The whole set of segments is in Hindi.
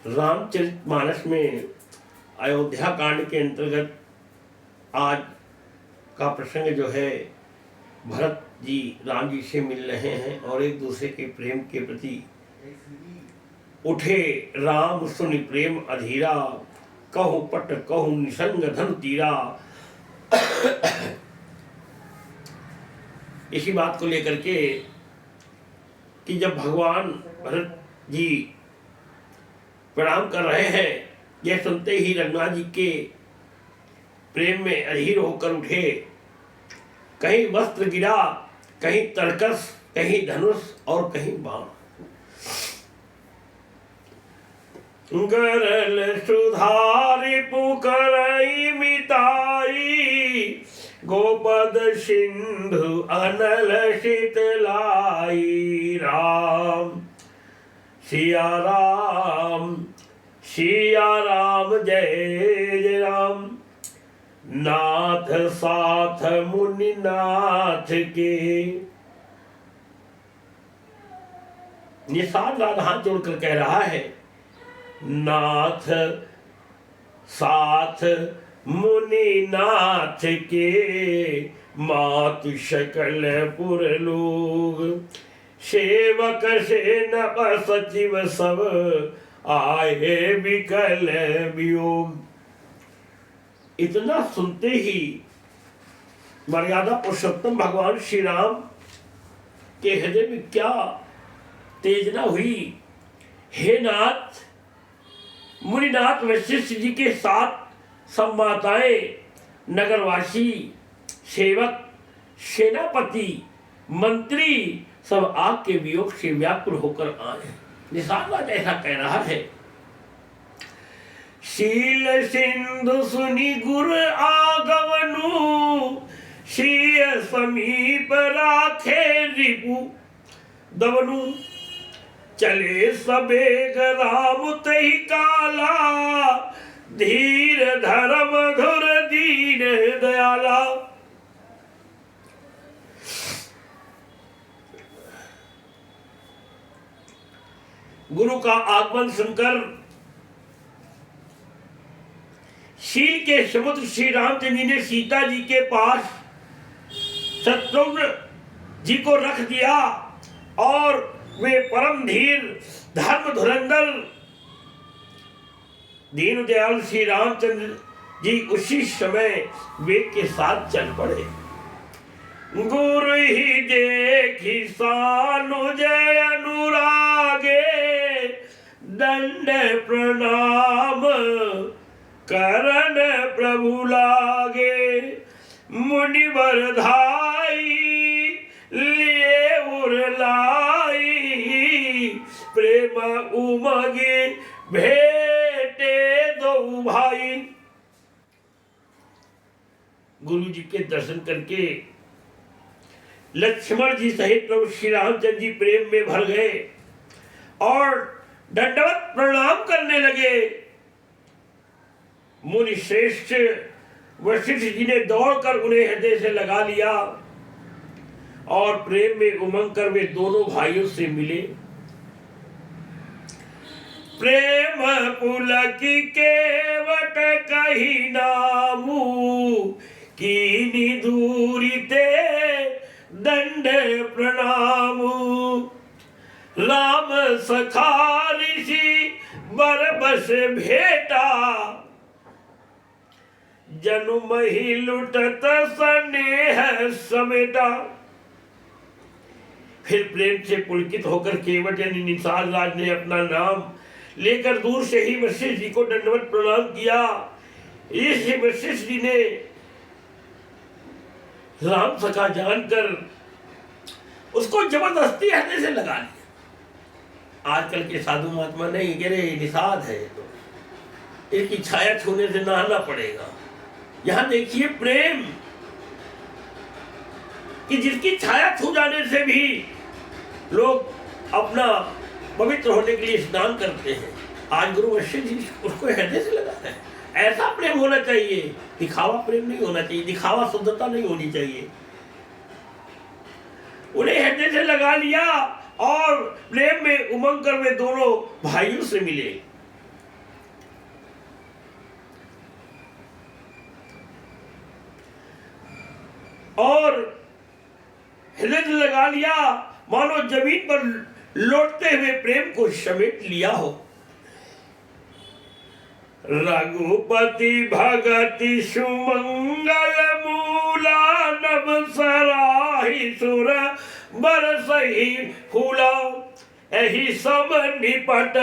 रामचरितमानस में अयोध्या कांड के अंतर्गत आज का प्रसंग जो है, भरत जी राम जी से मिल रहे हैं और एक दूसरे के प्रेम के प्रति उठे राम सुनि प्रेम अधीरा, कहु पट कहु निसंग धन तीरा। इसी बात को लेकर के कि जब भगवान भरत जी प्रणाम कर रहे हैं, यह सुनते ही रघुनाथ जी के प्रेम में अधीर होकर उठे। कहीं वस्त्र गिरा, कहीं तरकस, कहीं धनुष और कहीं बाण। गरल सुधारि पुकरई मिताई, गोपद सिंधु अनल शीतलाई। राम सिया राम, सिया राम जय जय राम। नाथ साथ मुनि नाथ के। निषाद राधा हाथ जोड़कर कह रहा है, नाथ साथ मुनि नाथ के, मातु सकल पुर लोग। सेवक से नभ सचिव सब, आए विकल वियोग। इतना सुनते ही मर्यादा पुरुषोत्तम भगवान श्री राम के हृदय में क्या तेजना हुई। हे नाथ, मुनिनाथ वशिष्ठ जी के साथ सब माताएं, नगरवासी, सेवक, सेनापति, मंत्री सब आग के वियोग से व्याकुल होकर आए। निषाद ऐसा कह रहा है, शील सिंधु सुनि गुर आगवनु, शीय समीप राखे रिपु दवनु। चले सबेग राम तहि काला, धीर धर्म धुर दीन दयाला। गुरु का आगमन सुनकर शील के समुद्र श्री रामचंद्र जी ने सीता जी के पास शत्रुघ्न जी को रख दिया और वे परम धीर धर्म धुरंधर दीन दयाल श्री रामचंद्र जी उसी समय वेग के साथ चल पड़े। गुरु ही देखी सानुज अनुरागे, दंड प्रणाम करण प्रभु लागे। मुनिवर धाई लिए उरलाई, प्रेम उमगे भेटे दो भाई। गुरु जी के दर्शन करके लक्ष्मण जी सहित प्रभु श्री रामचंद्र जी प्रेम में भर गए और दंडवत प्रणाम करने लगे। मुनि श्रेष्ठ वशिष्ठ जी ने दौड़कर उन्हें हृदय से लगा लिया और प्रेम में उमंग कर वे दोनों भाइयों से मिले। प्रेम पुलकी केवट कही नामू, कीनी दूरी ते दंड प्रणामू। राम सखा ऋषि बर बस भेटा, जनुम ही लुटत स्नेह समेटा। फिर प्रेम से पुलकित होकर केवट यानी निषाद राज ने अपना नाम लेकर दूर से ही वशिष्ठ जी को दंडवत प्रणाम किया। इस वशिष्ठ जी ने राम सखा जानकर उसको जबरदस्ती हृदय से लगा लिया। आजकल के साधु महात्मा नहीं कह रहे निषाद है तो एक की छाया छूने से नहाना पड़ेगा। यहां देखिए प्रेम कि जिसकी छाया छू जाने से भी लोग अपना पवित्र होने के लिए स्नान करते हैं। आज गुरु वशिष्ठ जी उसको हृदय से लगा है। ऐसा प्रेम होना चाहिए, दिखावा प्रेम नहीं होना चाहिए, दिखावा शुद्धता नहीं होनी चाहिए। उन्हें हृदय से लगा लिया और प्रेम में उमंग कर वे दोनों भाइयों से मिले। और हृदय से लगा लिया, मानो जमीन पर लौटते हुए प्रेम को समेट लिया हो। रघुपति भगति सुमंगल मूला, नभ सराहि सुर बरसहि फूला। एहि सब निपट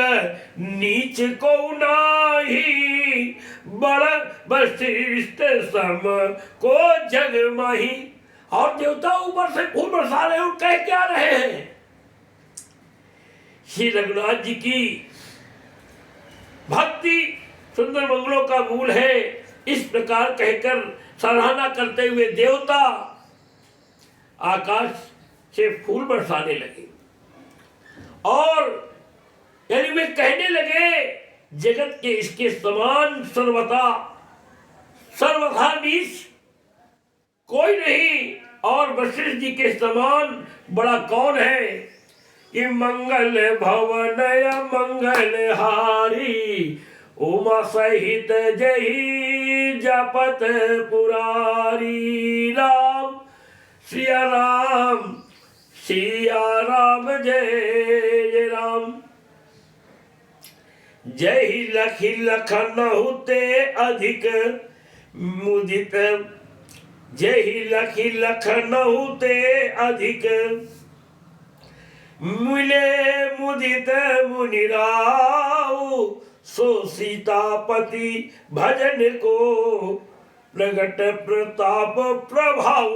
नीच को नाही, बड़ वशिष्ठ सम को जग माही। और देवता ऊपर से फूल बरसा रहे हैं, कह क्या रहे हैं? श्री रघुनाथ जी की भक्ति सुंदर मंगलों का मूल है। इस प्रकार कहकर सराहना करते हुए देवता आकाश से फूल बरसाने लगे और यानी वे कहने लगे, जगत के इसके समान सर्वथा नीच कोई नहीं, और वशिष्ठ जी के समान बड़ा कौन है? कि मंगल भवन मंगल हारी, उमा सहित जही जपत पुरारी। राम सिया राम सिया राम जय जय राम। जय लखी लखनऊ ते अधिक मुदित, जय लखी लखनऊ ते अधिक मिले मुदित मुनिराव। सो सीतापति भजन को प्रगट प्रताप प्रभाव।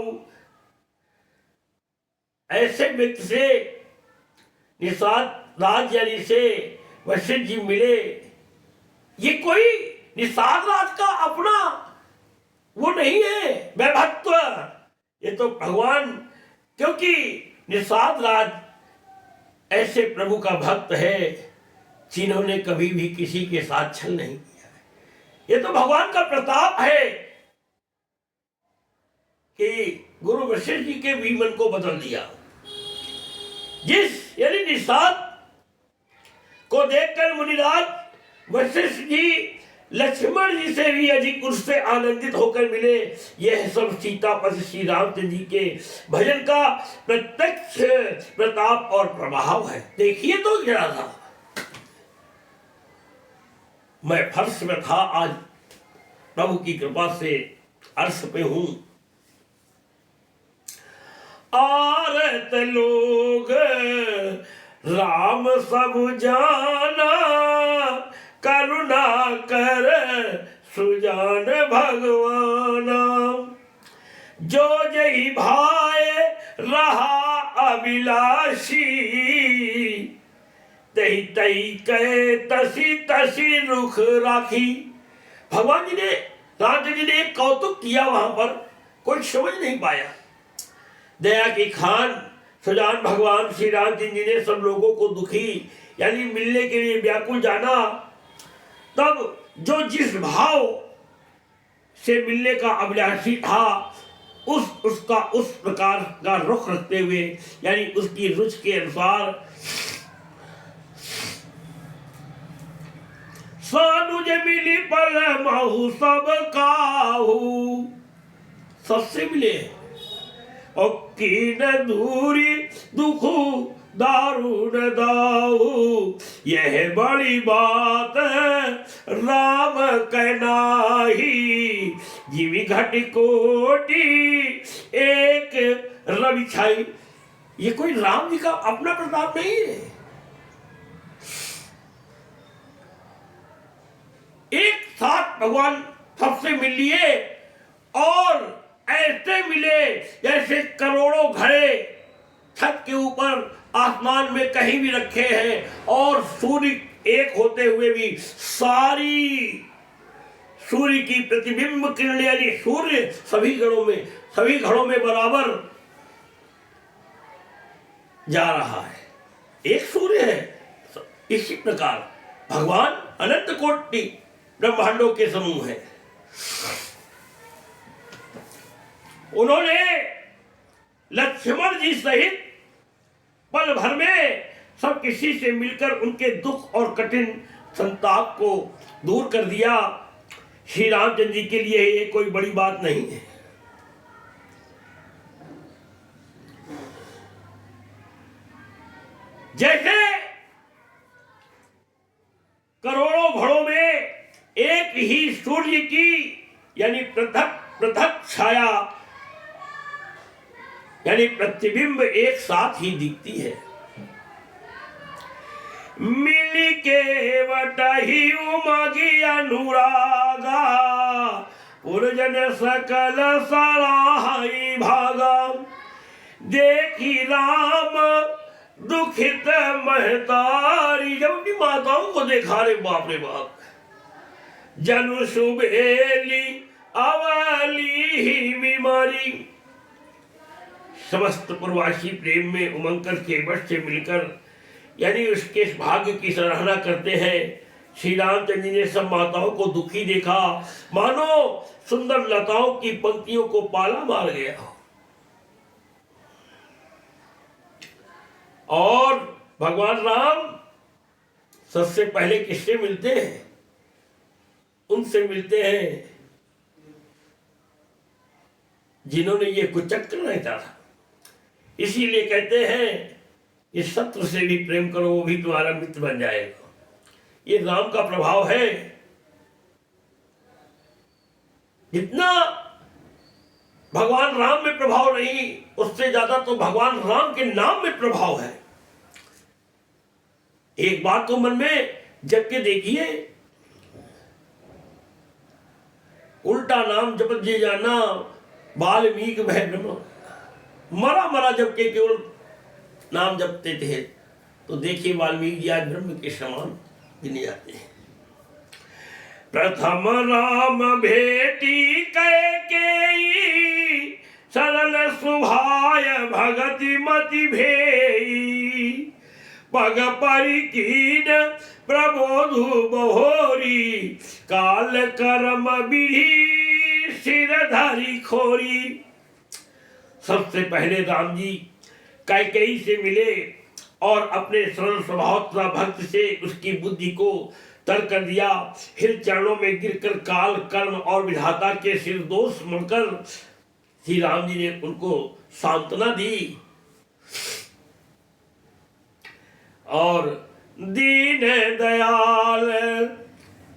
ऐसे व्यक्ति से निषाद राज यानी से वशिष्ठ जी मिले। ये कोई निषाद राज का अपना वो नहीं है वैभवत्व, ये तो भगवान, क्योंकि निषाद राज ऐसे प्रभु का भक्त है जिन्होंने कभी भी किसी के साथ छल नहीं किया है। ये तो भगवान का प्रताप है कि गुरु वशिष्ठ जी के भी मन को बदल दिया। जिस यानी निषाद को देखकर मुनिराज वशिष्ठ जी लक्ष्मण जी से भी अधिक उससे आनंदित होकर मिले। यह सब सीतापति श्री रामचंद्र जी के भजन का प्रत्यक्ष प्रताप और प्रभाव है। देखिए तो जरा सा, मैं फर्श में था, आज प्रभु की कृपा से अर्श पे हूं। आरत लोग राम सब जाना, करुणा कर सुजान भगवाना। जो जही भाई रहा अभिलाषी, तही तही कहे तसी तसी रुख राखी। भगवान जी ने, राम जी ने एक कौतुक किया, वहां पर कोई समझ नहीं पाया। दया की खान सुजान भगवान श्री रामचंद्र जी ने सब लोगों को दुखी यानी मिलने के लिए व्याकुल जाना। तब जो जिस भाव से मिलने का अभिलाषी था, उसका उस प्रकार का रुख रखते हुए यानी उसकी रुचि के अनुसार सानुज मिली पल महु सब काहू, सबसे मिले और कीन दूरी दुखू दारुण दाऊ। यह बड़ी बात राम कहनाही, जीवी घट कोटि एक रवि छाई। ये कोई राम जी का अपना प्रताप नहीं है। एक साथ भगवान सबसे मिल लिए और ऐसे मिले जैसे करोड़ों घड़े छत के ऊपर आसमान में कहीं भी रखे हैं, और सूर्य एक होते हुए भी सारी सूर्य की प्रतिबिंब किरण यानी सूर्य सभी घड़ों में बराबर जा रहा है। एक सूर्य है। इसी प्रकार भगवान अनंत कोटि ब्रह्मांडों के समूह है। उन्होंने लक्ष्मण जी सहित पल भर में सब किसी से मिलकर उनके दुख और कठिन संताप को दूर कर दिया। श्री रामचंद्र जी के लिए ये कोई बड़ी बात नहीं है। जैसे करोड़ों घड़ों में एक ही सूर्य की यानी पृथक पृथक छाया यानी प्रतिबिंब एक साथ ही दिखती है। मिल के वटही उमगी अनुरागा पुरजन सकल सराही भागा देखी राम दुखित महतारी। जब अपनी माताओं को देखा, रे बाप रे बाप, जनु सुबेली अवली ही बीमारी। समस्त प्रवासी प्रेम में उमंग कर केवट से मिलकर यानी उसके भाग्य की सराहना करते हैं। श्री रामचंद्र जी ने सब माताओं को दुखी देखा, मानो सुंदर लताओं की पंक्तियों को पाला मार गया। और भगवान राम सबसे पहले किससे मिलते हैं? उनसे मिलते हैं जिन्होंने ये कुचक्र नहीं था। इसीलिए कहते हैं इस शत्रु से भी प्रेम करो, वो भी तुम्हारा मित्र बन जाएगा। ये राम का प्रभाव है। जितना भगवान राम में प्रभाव नहीं, उससे ज्यादा तो भगवान राम के नाम में प्रभाव है। एक बात तो मन में जप के देखिए, उल्टा नाम जपत जे जाना वाल्मीकि भय ब्रह्म। मरा मरा जब के केवल नाम जपते थे, तो देखिए वाल्मीकि जी आज ब्रह्म के समान गिने जाते हैं। प्रथम राम भेटी कैकेयी सरल सुभाय भगति मति भेई पग परिकीन प्रबोधु बहोरी काल कर्म विधि सिर धरी खोरी। सबसे पहले राम जी कैकेयी से मिले और अपने सरल स्वभाव तथा भक्त से उसकी बुद्धि को तर कर दिया। फिर चरणों में गिरकर काल कर्म और विधाता के सिर दोष मुड़कर श्री राम जी ने उनको सांत्वना दी और दीन दयाल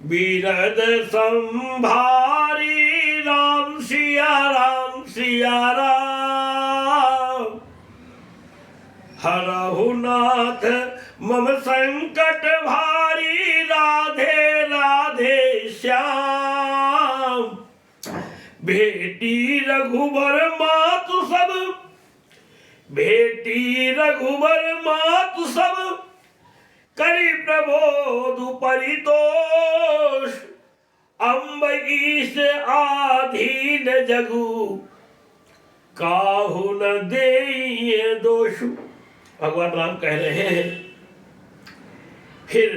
बीरद संभारी राम सिया राम सिया राम हरहु नाथ मम संकट भारी राधे राधे श्याम भेटी रघुबर मातु सब भेटी रघुबर मातु सब करी प्रबोधु परितोष अम्ब ईश आधीन जगु काहु न देय दोष। भगवान राम कह रहे हैं। फिर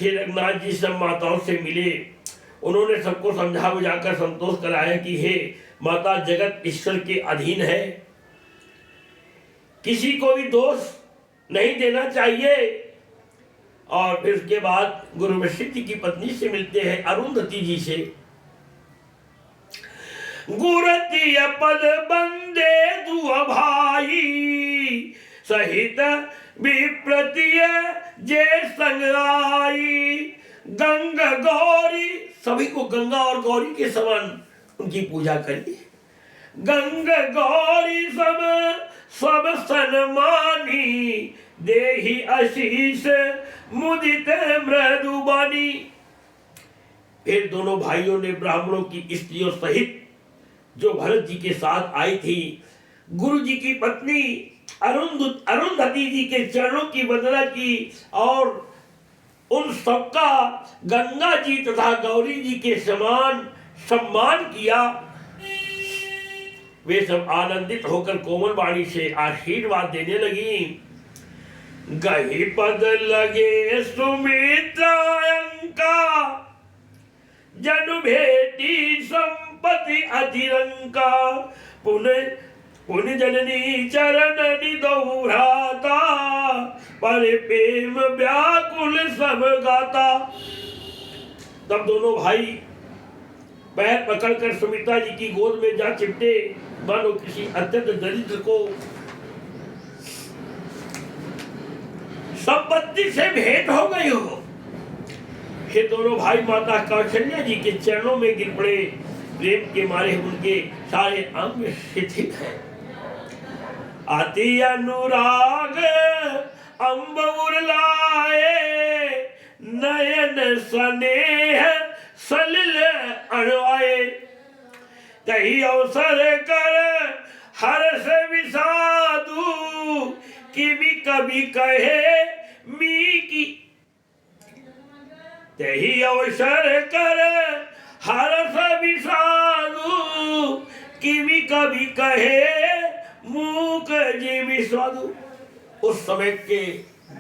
रघुनाथ जी सब माताओं से मिले, उन्होंने सबको समझा बुझाकर संतोष कराया कि हे माता, जगत ईश्वर के अधीन है, किसी को भी दोष नहीं देना चाहिए। और फिर उसके बाद गुरु वशिष्ठ की पत्नी से मिलते हैं, अरुंधति जी से। गुरति पद बंदे दुआ भाई सहित विप्रतिय जे संग आई गंग गौरी। सभी को गंगा और गौरी के समान उनकी पूजा करिए। गंग गौरी सब सन्मानी देहि आशीष मुदित मृदुबानी। फिर दोनों भाइयों ने ब्राह्मणों की स्त्रियों सहित जो भरत जी के साथ आई थी, गुरु जी की पत्नी अरुंधति जी के चरणों की वंदना की और उन सबका गंगा जी तथा गौरी जी के समान सम्मान किया। वे सब आनंदित होकर कोमल वाणी से आशीर्वाद देने लगी। गही पद लगे सुमित्रायंका जनु भेटी संपत्ति अतिरंका पुण्य जननी चरण निदौ भ्राता पर प्रेम व्याकुल सब गाता। तब दोनों भाई पैर पकड़कर सुमित्रा जी की गोद में जा चिपटे, मानो किसी अत्यंत दरिद्र को संपत्ति से भेंट हो गई हो। फिर दोनों भाई माता कौशल्या जी के चरणों में गिर पड़े। प्रेम के मारे उनके सारे अंग शिथिल हैं। अति अनुराग अंबर लाए, नयन स्नेह सलिल अणवाए। कही अवसर कर हर्ष विषादु, किबि कभी कहे मी की। तही अवसर कर हर्ष विषादु, किबि कभी कहे मूक जीवी स्वादु। उस समय के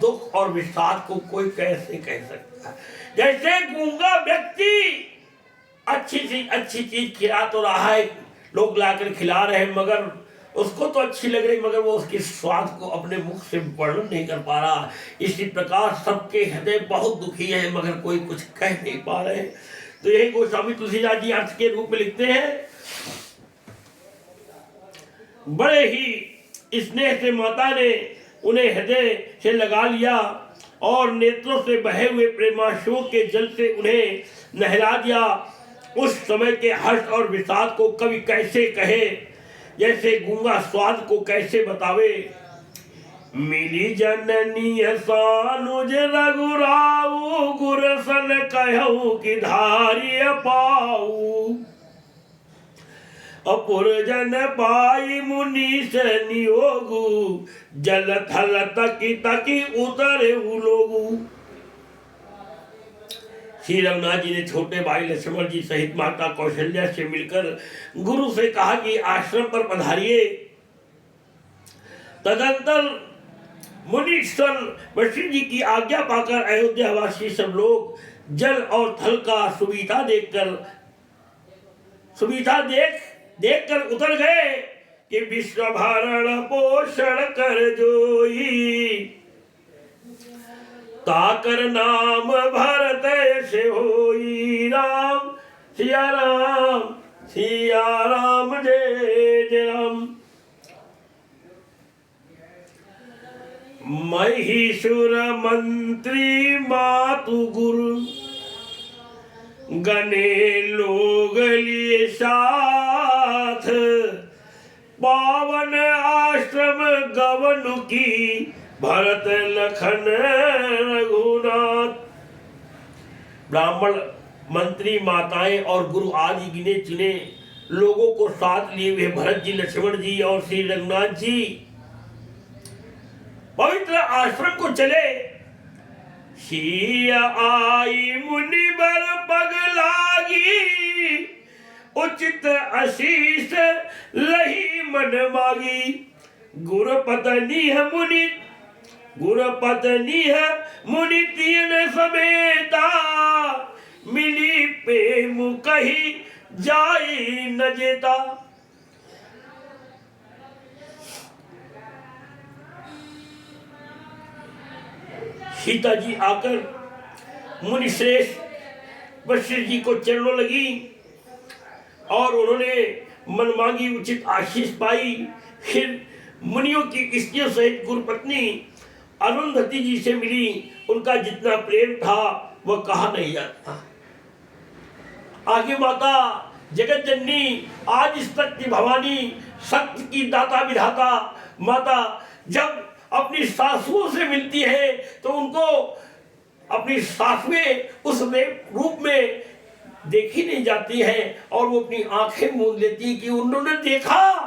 दुख और विषाद को कोई कैसे कह सकता है। जैसे गूंगा व्यक्ति अच्छी चीज खिला तो रहा है, लोग लाकर खिला रहे हैं, मगर उसको तो अच्छी लग रही, मगर वो उसके स्वाद को अपने मुख से वर्णन नहीं कर पा रहा। इसी प्रकार सबके हृदय बहुत दुखी हैं, मगर कोई कुछ कह नहीं पा रहे। तो यही गोस्वामी तुलसीदास जी अर्थ के रूप में लिखते हैं। बड़े ही स्नेह से माता ने उन्हें हृदय से लगा लिया और नेत्रों से बहे हुए प्रेमाशोक के जल से उन्हें नहला दिया। उस समय के हर्ष और विषाद को कवि कैसे कहे, जैसे गूंगा स्वाद को कैसे बतावे। मिली जननी सानुज रघुराऊ, गुरसन कहूँ कि धारी पाऊ। अपुर जन पाई मुनीष नियोगु, जल थल तकी तकी उतरे उलोगु। श्री रघुनाथ जी ने छोटे भाई लक्ष्मण जी सहित माता कौशल्या से मिलकर गुरु से कहा कि आश्रम पर पधारिए। तदंतर मुनीश्वर वशिष्ठ जी की आज्ञा पाकर अयोध्यावासी सब लोग जल और थल का सुविधा देखकर उतर गए कि विश्व भरण पोषण कर जोई, ताकर नाम भरत से होई। राम सिया राम जय जय राम। महिषुर मंत्री मातु गुरु, गने लोग लिए साथ। पावन आश्रम गवनु की, भरत लखन रघुनाथ। ब्राह्मण मंत्री माताएं और गुरु आदि गिने चुने लोगों को साथ लिए हुए भरत जी, लक्ष्मण जी और श्री रघुनाथ जी पवित्र आश्रम को चले। सिया आई मुनिबर पग लागी, उचित आशीष लही मन मागी। गुरुपत्नी है मुनि तीन समेता, मिली प्रेम कही जाई न जेता। सीता जी आकर मुनि श्रेष्ठ वशिष्ठ जी को चरणों लगी और उन्होंने मनमांगी उचित आशीष पाई। फिर मुनियों की स्त्रियों सहित गुरुपत्नी अरुंधति जी से मिली। उनका जितना प्रेम था वह कहा नहीं जाता। आगे माता जगत जननी, आज इस तक की भवानी, सत्य की दाता विधाता माता जब अपनी सासुओं से मिलती है तो उनको अपनी सासुएं उस रूप में देखी नहीं जाती है और वो अपनी आंखें मूंद लेती है कि उन्होंने देखा।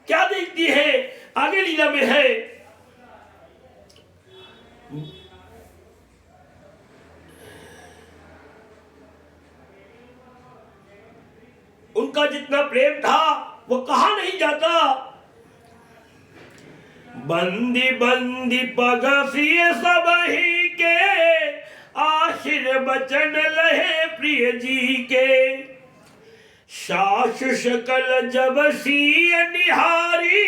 क्या देखती है आगे लीला में है। उनका जितना प्रेम था वो कहा नहीं जाता। बंदी बंदी पगसिए सब ही के, आशीर बचन लहे प्रिय जी के। सासु सकल जब सिय निहारी,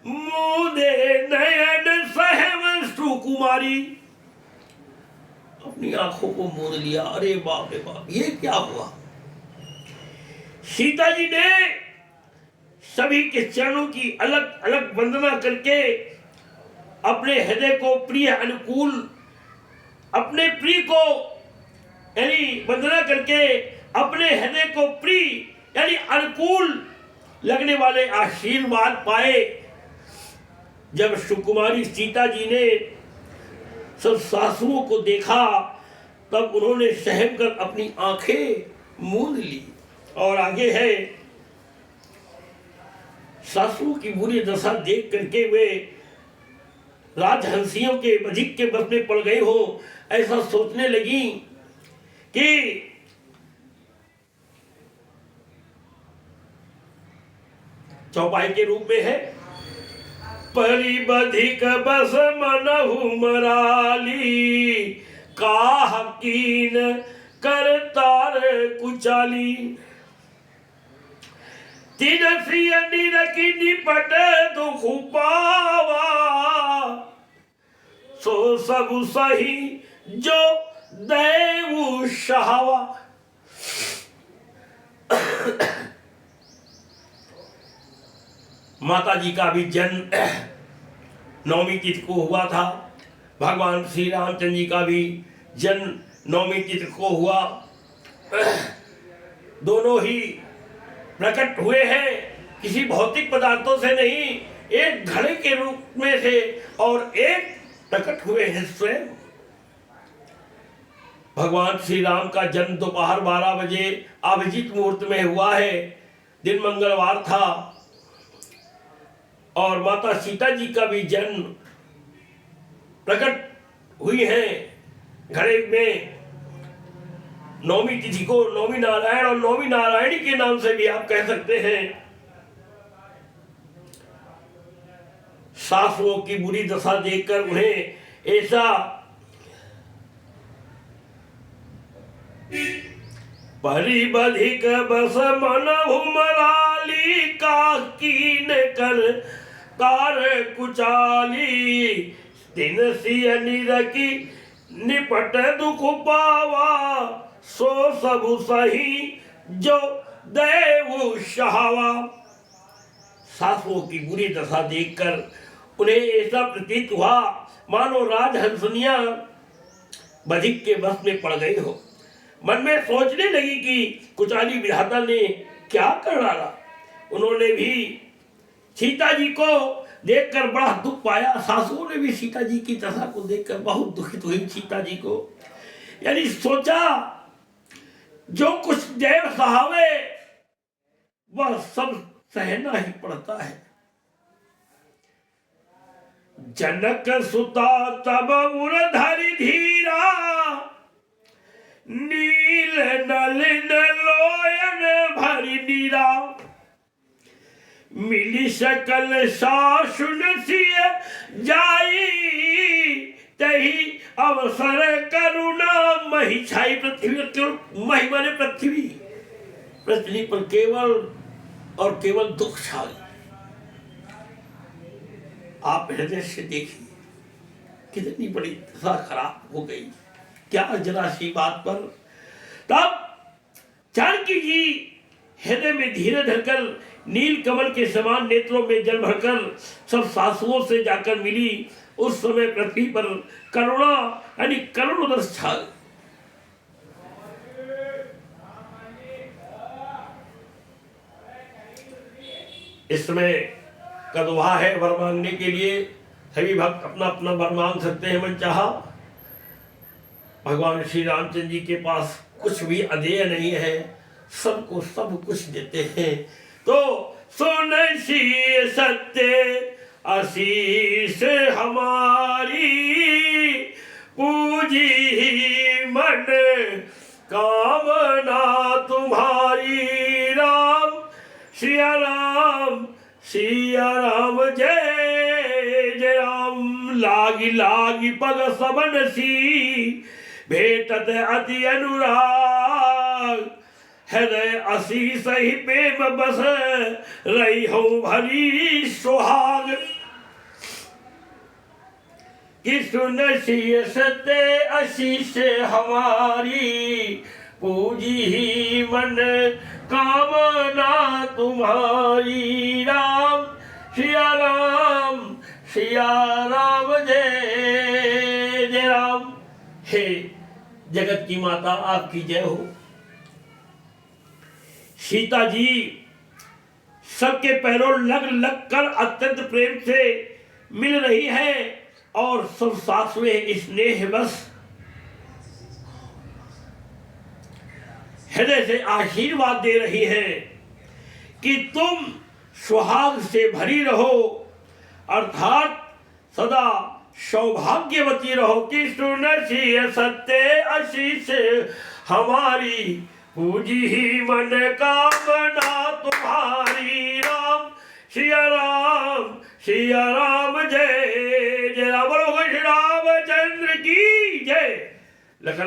मुदे नयन सहम सुकुमारी। अपनी आंखों को मूंद लिया। अरे बाप रे बाप, ये क्या हुआ। सीता जी ने सभी के चरणों की अलग अलग वंदना करके अपने हृदय को प्रिय अनुकूल, अपने प्रिय को यानी वंदना करके अपने हृदय को प्रिय यानी अनुकूल लगने वाले आशीर्वाद पाए। जब सुकुमारी सीता जी ने सब सासुओं को देखा तब उन्होंने सहम कर अपनी आंखें मूंद ली। और आगे है, सासुओं की बुरी दशा देख करके वे राजहंसियों के बधिक के बस में पड़ गए हो, ऐसा सोचने लगी कि चौपाई के रूप में है, परिबधिक बस मनहु मराली, काह कीन कर तार कुचाली, तिन सिय निरखी निपट दुख पावा, सो सब सही जो दैव शहावा। माता जी का भी जन्म नवमी तिथि को हुआ था, भगवान श्री रामचंद्र जी का भी जन्म नवमी तिथि को हुआ। दोनों ही प्रकट हुए हैं किसी भौतिक पदार्थों से नहीं, एक घड़े के रूप में से, और एक प्रकट हुए हैं स्वयं। भगवान श्री राम का जन्म दोपहर 12 बजे अभिजीत मुहूर्त में हुआ है, दिन मंगलवार था। और माता सीता जी का भी जन्म प्रकट हुई है घड़े में नवमी तिथि को, नवमी नारायण और नवमी नारायणी के नाम से भी आप कह सकते हैं। सासुओं की बुरी दशा देखकर उन्हें ऐसा परिबधिक बस मनहु मराली, का कीन कर तार कुचाली, तिन सिय निरखी निपट दुख पावा, सो सब सही जो दैव शहावा। सासुओं की बुरी दशा देखकर उन्हें ऐसा प्रतीत हुआ मानो राजहंसनियां बधिक के बस में पड़ गई हो। मन में सोचने लगी कि कुचाली विधाता ने क्या कर डाला। उन्होंने भी सीता जी को देखकर बड़ा दुख पाया। सासुओं ने भी सीता जी की दशा को देखकर बहुत दुखित हुई सीता जी को, यानी सोचा जो कुछ देव सहावे वह सब सहना ही पड़ता है। जनक सुता तब उर धरि धीरा, नील नलिन लोयन भरि नीरा, मिली सकल सासुन सिय जाई, तही अवसर करुणा मही छाई। पृथ्वी मही माने पृथ्वी, पृथ्वी पर केवल और केवल दुख छा गया। आप हृदय से देखिए कितनी बड़ी दशा खराब हो गई, क्या जरा सी बात पर। तब जानकी जी हृदय में धीरे धरकर नील कमल के समान नेत्रों में जल भरकर सब सासुओं से जाकर मिली। उस समय पृथ्वी पर करुणा यानी करुण रस छा। इस समय कदवा है वर मांगने के लिए, सभी भक्त अपना अपना वर मांग सकते हैं मन चाहा। भगवान श्री रामचंद्र जी के पास कुछ भी अदेय नहीं है, सबको सब कुछ देते हैं। तो सुन सी सत्य आशीष हमारी, पूजी मन कामना तुम्हारी। राम सिया राम सिया राम जय जय राम। लागी लागी पग सबन सी, भेटत अति अनुराग। हृदय असी सही प्रेम बस, रही हो भरी सुहाग। कि सुन शीस ते आशीष हमारी, पूजी ही मन कामना तुम्हारी। राम सिया राम सिया राम जय जय राम। हे जगत की माता आपकी जय हो। सीता जी सबके पैरों लग लग कर अत्यंत प्रेम से मिल रही है और सब साथ में स्नेह बस हृदय से आशीर्वाद दे रही है कि तुम सुहाग से भरी रहो, अर्थात सदा सौभाग्यवती रहो। कि सुनसी सत्य आशीष हमारी, पूजी ही मन कामना तुम्हारी। राम सिया राम जय जय राम। बोलो श्री रामचंद्र की जय। लखन